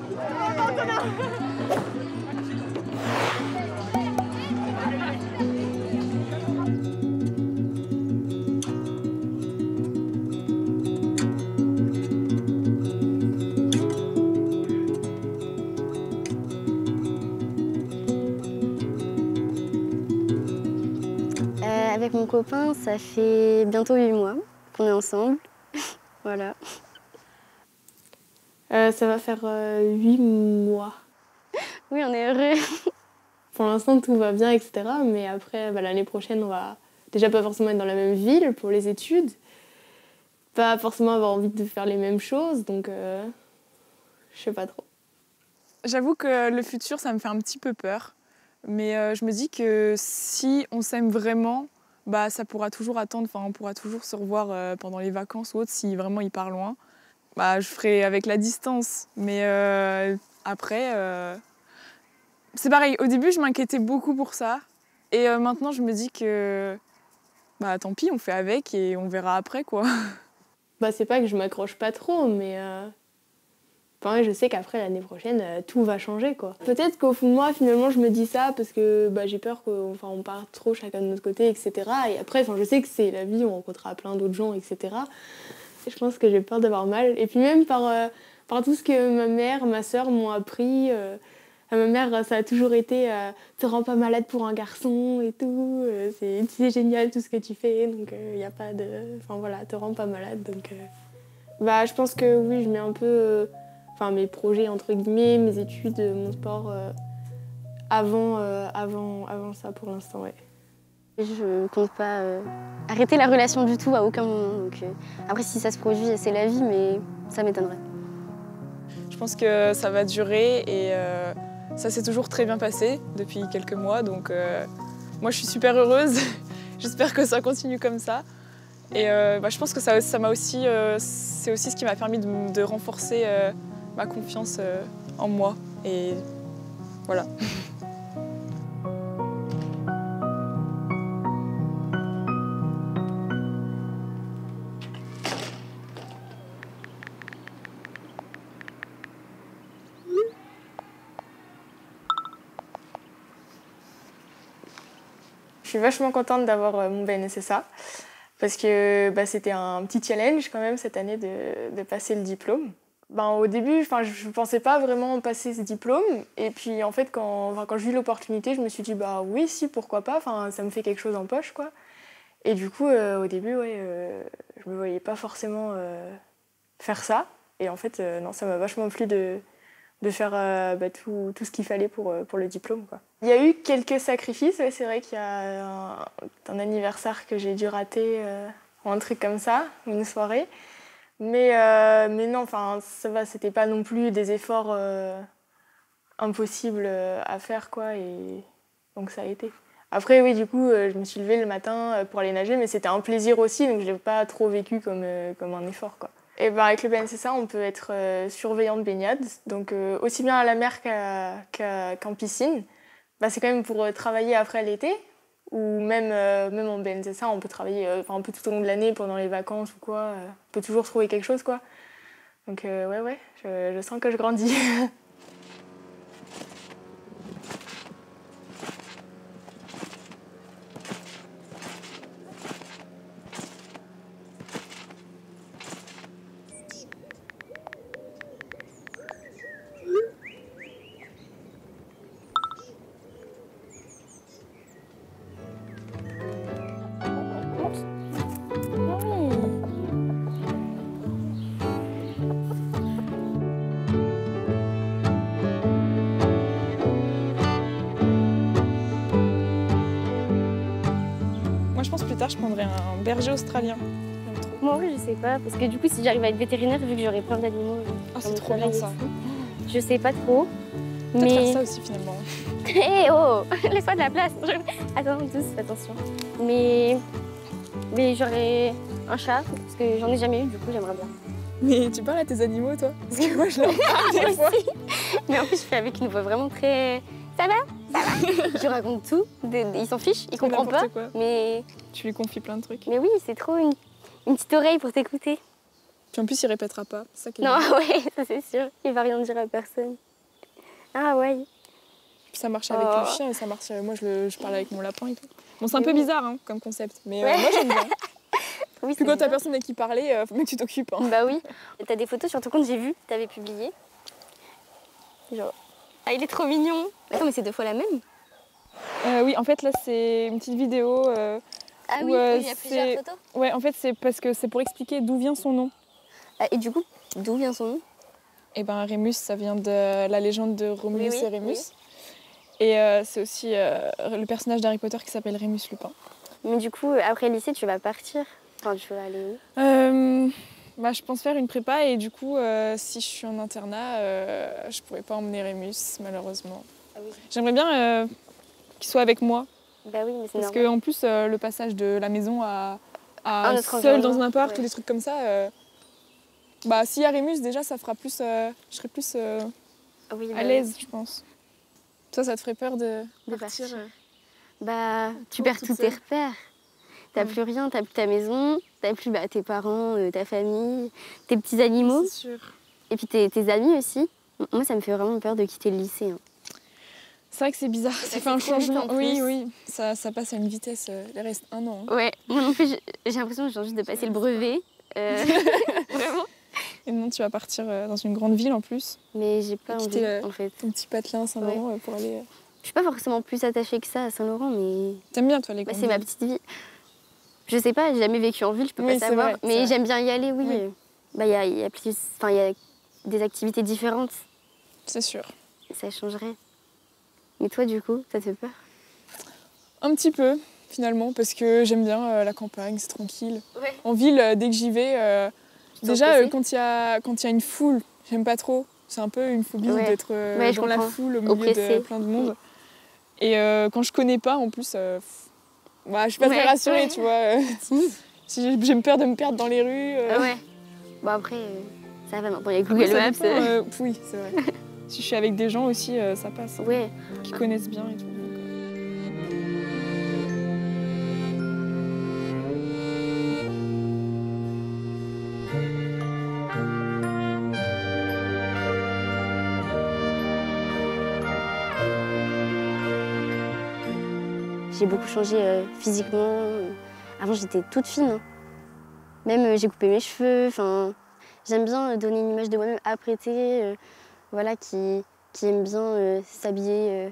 Avec mon copain, ça fait bientôt 8 mois qu'on est ensemble. Voilà. Ça va faire 8 mois. Oui, on est heureux. Pour l'instant, tout va bien, etc. Mais après, l'année prochaine, on va déjà pas forcément être dans la même ville pour les études. Pas forcément avoir envie de faire les mêmes choses. Donc, je sais pas trop. J'avoue que le futur, ça me fait un petit peu peur. Mais je me dis que si on s'aime vraiment, ça pourra toujours attendre. Enfin, on pourra toujours se revoir pendant les vacances ou autre si vraiment il part loin. Je ferai avec la distance. Mais après, c'est pareil. Au début, je m'inquiétais beaucoup pour ça. Et maintenant, je me dis que tant pis, on fait avec et on verra après, quoi. C'est pas que je m'accroche pas trop, mais je sais qu'après, l'année prochaine, tout va changer, quoi. Peut-être qu'au fond de moi, finalement, je me dis ça parce que j'ai peur qu'on parte trop chacun de notre côté, etc. Et après, je sais que c'est la vie, on rencontrera plein d'autres gens, etc. Et je pense que j'ai peur d'avoir mal. Et puis même par tout ce que ma mère, ma sœur m'ont appris. Ma mère, ça a toujours été te rends pas malade pour un garçon et tout. C'est génial tout ce que tu fais. Donc il n'y a pas de... te rends pas malade. Donc je pense que oui, je mets un peu... mes projets, entre guillemets, mes études, mon sport, avant ça pour l'instant, ouais. Je compte pas arrêter la relation du tout à aucun moment. Donc, après, si ça se produit, c'est la vie, mais ça m'étonnerait. Je pense que ça va durer et ça s'est toujours très bien passé depuis quelques mois. Donc moi, je suis super heureuse. J'espère que ça continue comme ça. Et je pense que ça m'a aussi... c'est aussi ce qui m'a permis de renforcer ma confiance en moi. Et voilà. Je suis vachement contente d'avoir mon BNSSA parce que c'était un petit challenge quand même cette année de passer le diplôme. Au début, je ne pensais pas vraiment passer ce diplôme et puis en fait quand j'ai eu l'opportunité, je me suis dit oui, si, pourquoi pas, ça me fait quelque chose en poche, quoi. Et du coup au début je me voyais pas forcément faire ça et en fait non, ça m'a vachement plu de faire tout ce qu'il fallait pour le diplôme, quoi. Il y a eu quelques sacrifices, c'est vrai qu'il y a un anniversaire que j'ai dû rater ou un truc comme ça, une soirée. Mais non, ça va, c'était pas non plus des efforts impossibles à faire, quoi, et donc ça a été. Après, oui, du coup, je me suis levée le matin pour aller nager, mais c'était un plaisir aussi, donc je l'ai pas trop vécu comme un effort, quoi. Et avec le BNSSA, on peut être surveillant de baignade, donc aussi bien à la mer qu'en piscine. C'est quand même pour travailler après l'été, ou même en BNSSA, on peut travailler un peu tout au long de l'année, pendant les vacances ou quoi. On peut toujours trouver quelque chose, quoi. Donc ouais, je sens que je grandis. Je prendrais un berger australien. Moi, oui, je sais pas, parce que du coup, si j'arrive à être vétérinaire, vu que j'aurai plein d'animaux. C'est trop bien ça. Je sais pas trop. Peut-être faire ça aussi finalement. Hé oh, laisse-moi de la place. Attends, tous, fais attention. Mais j'aurais un chat, parce que j'en ai jamais eu, du coup, j'aimerais bien. Mais tu parles à tes animaux, toi? Parce que moi, je leur parle des fois. Mais en plus, je fais avec une voix vraiment très... Ça va? Ça va? Je raconte tout. Il s'en fiche, il comprend pas. Quoi. Mais... Tu lui confies plein de trucs. Mais oui, c'est trop une petite oreille pour t'écouter. Puis en plus, il répétera pas. Ça qui est non, ouais, ça c'est sûr. Il va rien dire à personne. Ah ouais. Ça marche avec le chien et ça marche... Moi, je parle avec mon lapin et tout. Bon, c'est un peu bizarre hein, comme concept, mais moi, j'aime bien. Oui, puis quand t'as personne avec qui parler, faut mieux que tu t'occupes. Hein. Bah oui. T'as des photos sur ton compte, j'ai vu, t'avais publié. Genre... Ah, il est trop mignon. Attends, mais c'est 2 fois la même? Oui, en fait, là, c'est une petite vidéo ah où, oui, il y a plusieurs photos? Ouais, en fait, c'est parce que c'est pour expliquer d'où vient son nom. Ah, et du coup, d'où vient son nom? Et ben Rémus, ça vient de la légende de Romulus Oui, et Rémus. oui. Et c'est aussi le personnage d'Harry Potter qui s'appelle Rémus Lupin. Mais du coup, après le lycée, tu vas partir? Enfin, tu vas aller où? Bah, je pense faire une prépa et du coup, si je suis en internat, je pourrais pas emmener Rémus, malheureusement. Ah oui. J'aimerais bien qu'il soit avec moi. Bah oui, mais c'est Parce normal. qu'en plus, le passage de la maison à notre seul dans environnement, un appart ouais. ou des trucs comme ça, bah, s'il y a Rémus, déjà, ça fera plus, je serais plus Oui, à l'aise, je pense. Toi, ça te ferait peur de partir Bah, tu perds tous tes repères. T'as plus rien, t'as plus ta maison, t'as plus tes parents, ta famille, tes petits animaux. C'est sûr. Et puis tes amis aussi. Moi, ça me fait vraiment peur de quitter le lycée. Hein. C'est vrai que c'est bizarre, ça fait un changement. Oui, oui, ça passe à une vitesse, il reste 1 an. Hein. Ouais, moi non plus, j'ai l'impression que je viens juste de passer le brevet. Vraiment. Et non, tu vas partir dans une grande ville en plus. Mais j'ai pas envie, en fait. Ton petit patelin à Saint-Laurent pour aller... Je suis pas forcément plus attachée que ça à Saint-Laurent, mais... T'aimes bien, toi, les grandes c'est ma petite vie. Je sais pas, j'ai jamais vécu en ville, je peux pas savoir. Vrai, mais j'aime bien y aller, oui. Oui. Bah, y a des activités différentes. C'est sûr. Ça changerait. Mais toi, du coup, ça te fait peur? Un petit peu, finalement, parce que j'aime bien la campagne, c'est tranquille. Ouais. En ville, dès que j'y vais, déjà, quand il y a une foule, j'aime pas trop. C'est un peu une phobie d'être dans la foule, au milieu de plein de monde. Et quand je connais pas, en plus, je suis pas très rassurée, tu vois. J'ai peur de me perdre dans les rues. Ouais. Bon, après, ça va maintenant, il y a Google Maps. Oui, c'est vrai. Si je suis avec des gens aussi, ça passe. Ouais. Qui connaissent bien et tout. J'ai beaucoup changé physiquement. Avant, j'étais toute fine. Hein. Même, j'ai coupé mes cheveux. J'aime bien donner une image de moi-même apprêtée, qui aime bien s'habiller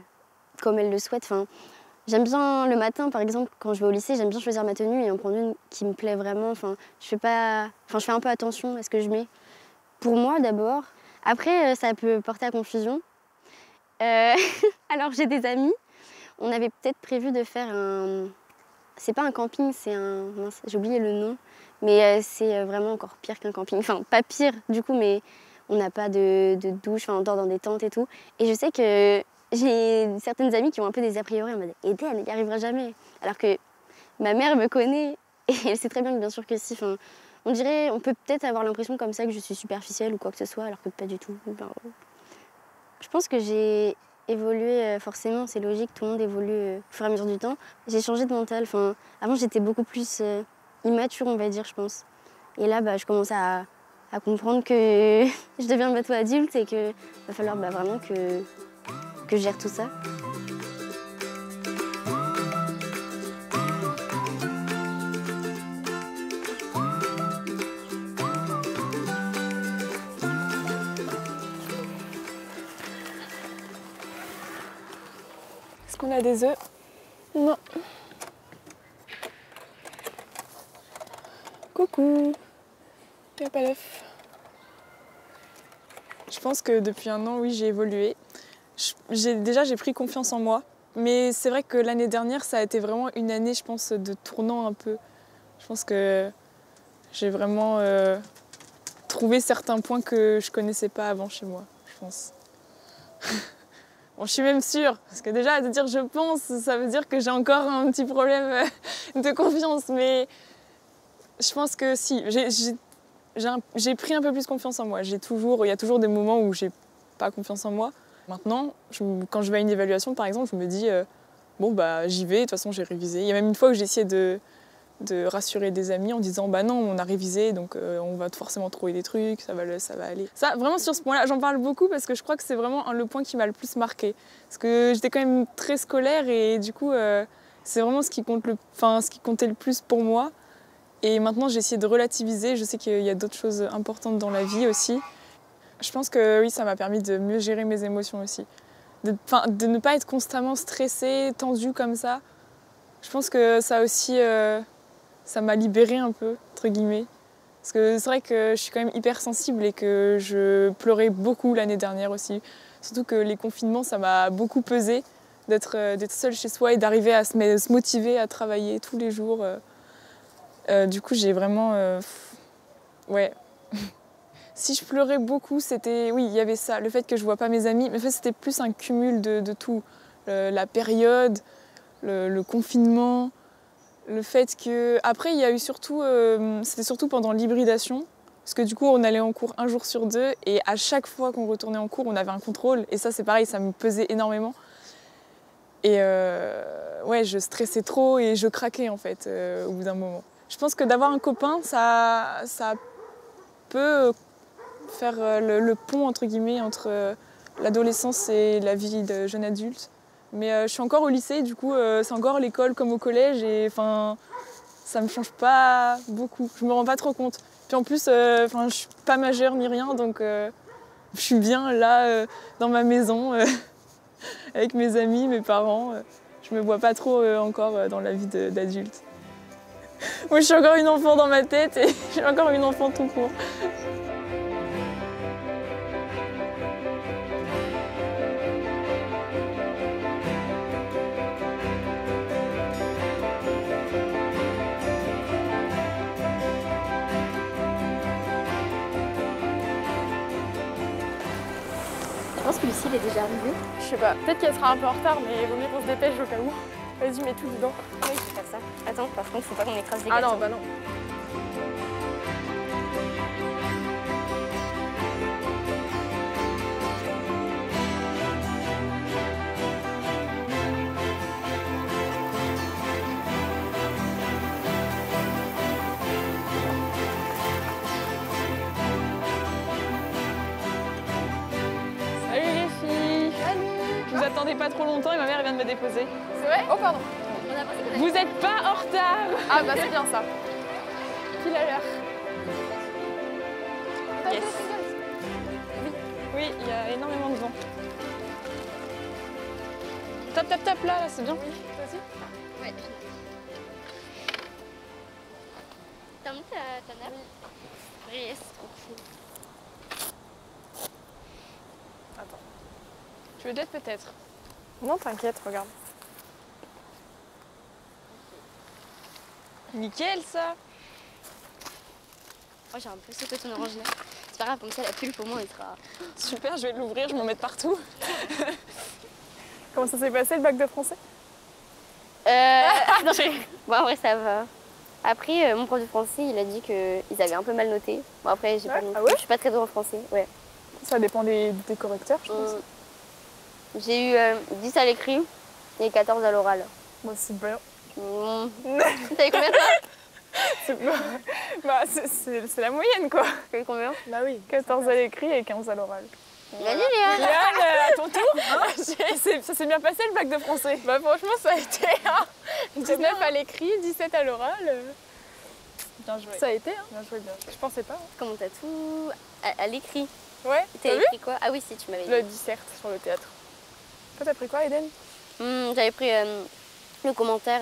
comme elle le souhaite. J'aime bien le matin, par exemple, quand je vais au lycée, j'aime bien choisir ma tenue et en prendre une qui me plaît vraiment. Je fais un peu attention à ce que je mets. Pour moi, d'abord. Après, ça peut porter à confusion. Alors, j'ai des amis. On avait peut-être prévu de faire un... C'est pas un camping, c'est un... J'ai oublié le nom. Mais c'est vraiment encore pire qu'un camping. Enfin, pas pire du coup, mais on n'a pas de douche, on dort dans des tentes et tout. Et je sais que j'ai certaines amies qui ont un peu des a priori en mode « Eden, elle n'y arrivera jamais ». Alors que ma mère me connaît et elle sait très bien que bien sûr que si. On peut peut-être avoir l'impression comme ça que je suis superficielle ou quoi que ce soit, alors que pas du tout. Je pense que j'ai évolué forcément, c'est logique, tout le monde évolue au fur et à mesure du temps. J'ai changé de mental. Avant, j'étais beaucoup plus immature, on va dire, je pense. Et là, je commence à comprendre que je deviens bientôt adulte et qu'il va falloir vraiment que je gère tout ça. Est-ce qu'on a des œufs? Non. Coucou. Il n'y a pas d'œufs. Je pense que depuis 1 an, oui, j'ai évolué. J'ai pris confiance en moi. Mais c'est vrai que l'année dernière, ça a été vraiment une année, je pense, de tournant un peu. Je pense que j'ai vraiment trouvé certains points que je connaissais pas avant chez moi, je pense. Bon, je suis même sûre, parce que déjà, de dire je pense, ça veut dire que j'ai encore un petit problème de confiance. Mais je pense que si, j'ai pris un peu plus confiance en moi. Il y a toujours des moments où j'ai pas confiance en moi. Maintenant, quand je vais à une évaluation, par exemple, je me dis j'y vais, de toute façon, j'ai révisé. Il y a même une fois où j'ai essayé de rassurer des amis en disant non, on a révisé, donc on va forcément trouver des trucs, ça va aller. Ça, vraiment, sur ce point-là, j'en parle beaucoup parce que je crois que c'est vraiment le point qui m'a le plus marqué. Parce que j'étais quand même très scolaire et du coup, c'est vraiment ce qui comptait le plus pour moi. Et maintenant, j'ai essayé de relativiser. Je sais qu'il y a d'autres choses importantes dans la vie aussi. Je pense que oui, ça m'a permis de mieux gérer mes émotions aussi. De ne pas être constamment stressée, tendue comme ça. Je pense que ça aussi, ça m'a libérée un peu, entre guillemets. Parce que c'est vrai que je suis quand même hyper sensible et que je pleurais beaucoup l'année dernière aussi. Surtout que les confinements, ça m'a beaucoup pesé d'être seule chez soi et d'arriver à se motiver à travailler tous les jours. Du coup, j'ai vraiment... ouais. Si je pleurais beaucoup, c'était... Oui, il y avait ça, le fait que je vois pas mes amis. Mais en fait, c'était plus un cumul de tout. La période, le confinement, le fait que... Après, il y a eu surtout... c'était surtout pendant l'hybridation. Parce que du coup, on allait en cours 1 jour sur 2. Et à chaque fois qu'on retournait en cours, on avait un contrôle. Et ça, c'est pareil, ça me pesait énormément. Et ouais, je stressais trop et je craquais, en fait, au bout d'un moment. Je pense que d'avoir un copain, ça peut faire le pont, entre guillemets, entre l'adolescence et la vie de jeune adulte. Mais je suis encore au lycée, du coup, c'est encore l'école comme au collège. Et enfin, ça me change pas beaucoup. Je me rends pas trop compte. Puis en plus, je suis pas majeure ni rien, donc je suis bien là, dans ma maison, avec mes amis, mes parents. Je me vois pas trop encore dans la vie d'adulte. Moi, je suis encore une enfant dans ma tête et je suis encore une enfant tout court. Je pense que Lucille est déjà arrivée. Je sais pas, peut-être qu'elle sera un peu en retard, mais il vaut mieux qu'on se dépêche au cas où. Vas-y, mets tout dedans. Oui, je vais faire ça. Attends, par contre, faut pas qu'on écrase les Ah gâteaux. non, bah non. Salut les filles. Salut. Je vous attendais pas trop longtemps et ma mère vient de me déposer. C'est vrai? Oh pardon. Vous êtes pas en retard. Ah bah c'est bien ça. Pile à l'heure. Yes. Oui, il y a énormément de vent. Tape, tape, tape là, c'est bien. Oui, toi aussi? Ouais. T'as mis ta nappe? Oui, c'est trop cool. Attends. Tu veux d'autres peut-être? Non, t'inquiète, regarde. Nickel ça. Moi j'ai un peu sauté ton orange là. C'est pas grave, comme ça la pulpe au moins elle sera... Super, je vais l'ouvrir, je vais m'en mettre partout. Comment ça s'est passé le bac de français? Non, bon, en vrai ça va. Après, mon prof de français, il a dit qu'ils avaient un peu mal noté. Bon après, j'ai pas noté. Je suis pas très douée en français, ouais. Ça dépend des correcteurs, je pense. J'ai eu 10 à l'écrit et 14 à l'oral. Moi, c'est bien. T'as eu combien toi? C'est la moyenne quoi. T'as eu combien? Bah oui. 14 à l'écrit et 15 à l'oral. Vas-y Léane. Léane, à ton tour. Ça s'est bien passé le bac de français. Bah franchement, ça a été 19 à l'écrit, 17 à l'oral. Bien joué. Ça a été, hein. Bien joué, bien. Je pensais pas. Hein. Comment t'as tout à l'écrit? Ouais. T'as écrit quoi? Ah oui, si, tu m'avais dit. Le dissert sur le théâtre. Toi, t'as pris quoi, Eden? J'avais pris le commentaire,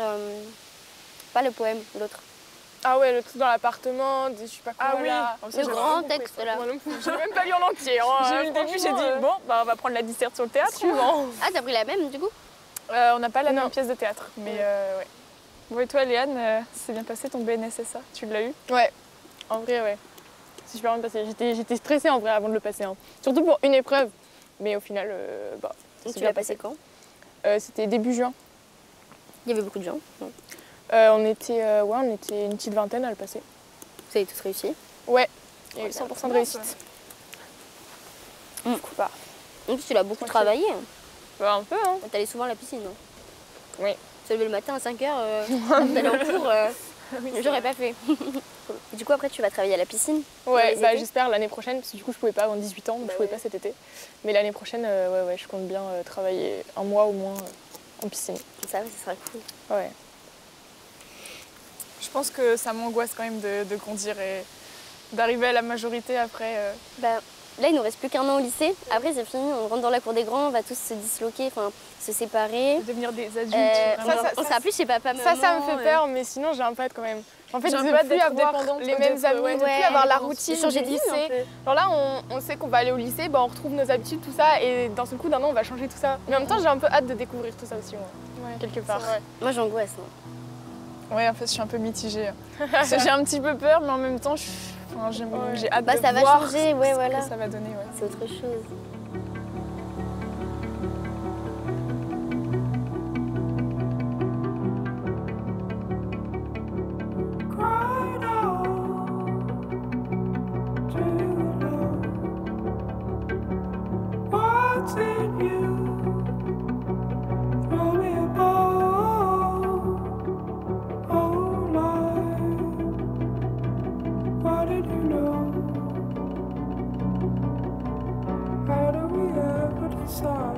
pas le poème, l'autre. Ah ouais, le truc dans l'appartement, je sais pas quoi. Ah oui, là. Le grand texte là. Moi non plus, j'ai même pas lu en entier. Hein. J'ai lu le début, j'ai dit bon, bah on va prendre la disserte sur le théâtre. Suivant. Ah, t'as pris la même du coup? On n'a pas la même pièce de théâtre, mais ouais. Bon et toi Léane, c'est bien passé ton BNSSA? Tu l'as eu? Ouais, en vrai ouais. C'est super bien passé. J'étais stressée en vrai avant de le passer. Hein. Surtout pour une épreuve. Mais au final, bah. Tu l'as passé quand? C'était début juin. Il y avait beaucoup de gens. On était une petite vingtaine à le passer. Vous avez tous réussi? Ouais, il y a eu 100% de réussite. Du coup, bah. En plus, tu l'as beaucoup travaillé. Bah, un peu, hein. T'allais souvent à la piscine, non? Oui. Se lever le matin à 5h, d'aller en cours, j'aurais pas fait. Et du coup, après, tu vas travailler à la piscine? Ouais, bah j'espère l'année prochaine, parce que du coup, je pouvais pas avant 18 ans, donc je pouvais pas cet été. Mais l'année prochaine, ouais, je compte bien travailler un mois au moins en piscine. Ça sera cool. Ouais. Je pense que ça m'angoisse quand même de grandir et d'arriver à la majorité après. Bah, là, il nous reste plus qu'1 an au lycée. Après, c'est fini, on rentre dans la cour des grands, on va tous se disloquer, enfin, se séparer. Devenir des adultes. On sera plus chez papa, maman. Ça me fait peur, mais sinon, j'ai un pote quand même. En fait, J'ai de un peu ne hâte plus d'être avoir indépendante, les quoi, mêmes d'être, amis, ouais, de plus ouais, avoir la de routine changer du de vie, un lycée. peu. Genre là, on sait qu'on va aller au lycée, bah, on retrouve nos habitudes, tout ça, et d'un seul coup, d'un an, on va changer tout ça. Mais en même temps, j'ai un peu hâte de découvrir tout ça aussi, moi, quelque part. Moi, j'angoisse. Ouais, en fait, je suis un peu mitigée. Parce que j'ai un petit peu peur, mais en même temps, j'ai hâte de ça va voir changer, ce ouais, voilà. que ça va donner. Ouais. C'est autre chose. What's in you? Throw me a bone. Oh, Lord, what did you know? How do we ever decide?